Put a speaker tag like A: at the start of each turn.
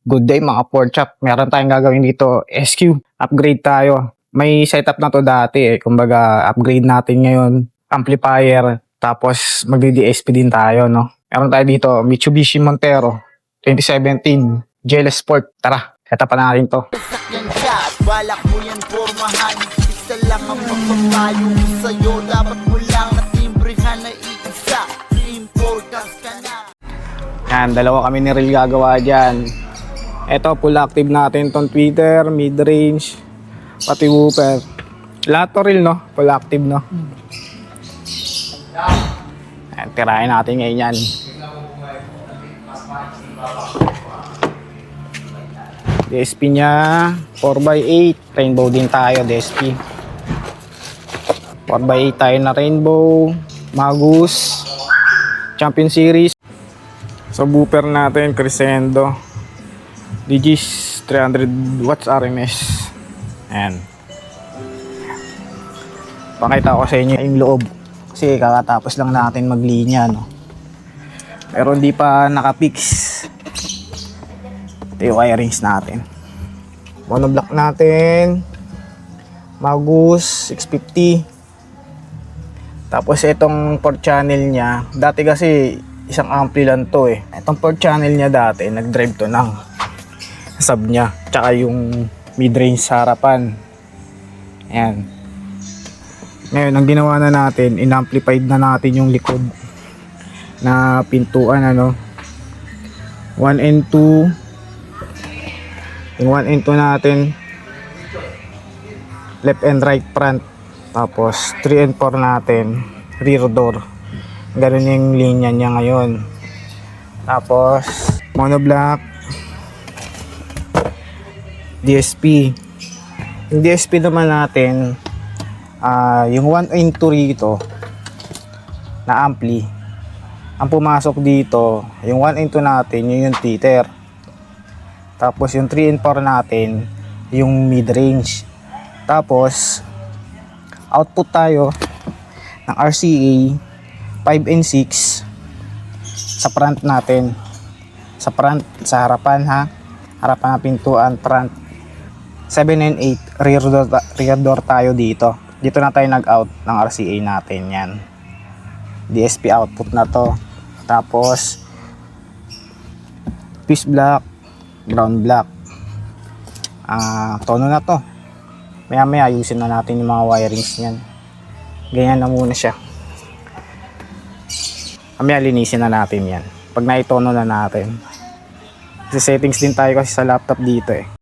A: Good day mga pork chop. Meron tayong gagawin dito. SQ. Upgrade tayo. May setup na to dati eh. Kumbaga upgrade natin ngayon. Amplifier. Tapos magdi-DSP din tayo no. Meron tayo dito Mitsubishi Montero 2017 GL Sport. Tara, setapan natin to.
B: Balak mo yan pormahan. Isa lang ang magpapayo ko sa'yo. Dapat mo lang natimbrihan na iisa. Team Forecast ka na.
A: Yan, dalawa kami ni Ril gagawa dyan. Ito, full active natin tong tweeter, mid-range, pati woofer. Lahat to Ril, no? Full active, no? Yan, tirahin natin ngayon yan. DSP niya, 4x8. Rainbow din tayo, DSP. 4x8 tayo na rainbow. Magus. Champion Series. So, woofer natin, Crescendo. Digis 300 watts RMS. Ayan. Pakita ko sa inyo yung loob. Kasi kakatapos lang natin maglinya, no? Pero hindi pa nakapix. Ito yung wirings natin. Monoblock natin. Magus 650. Tapos itong port channel niya. Dati kasi isang ampli lang to eh. Itong port channel niya dati, nag-drive to ng sub niya, tsaka yung mid-range sa harapan. Ayan. Ngayon, ang ginawa na natin, in-amplified na natin yung likod na pintuan, ano. 1 and 2. Yung 1 and 2 natin, left and right front. Tapos, 3 and 4 natin, rear door. Ganun yung linya niya ngayon. Tapos, monoblock, DSP. Yung DSP naman natin, yung 1 and 2 rito na ampli, ang pumasok dito, yung 1 and 2 natin, yun yung tweeter. Tapos yung 3 and 4 natin, yung mid-range. Tapos output tayo ng RCA 5 and 6 sa front natin. Sa front, sa harapan ha. Harapan na pintuan, front. 7 and 8 rear door tayo dito. Dito na tayo nag-out ng RCA natin yan. DSP output na to. Tapos fuse block, ground block. Tono na to. Maya ayusin na natin yung mga wirings niyan. Ganyan na muna siya. Mamaya linisin na natin yan. Pag naitono na natin. Sa settings din tayo kasi sa laptop dito eh.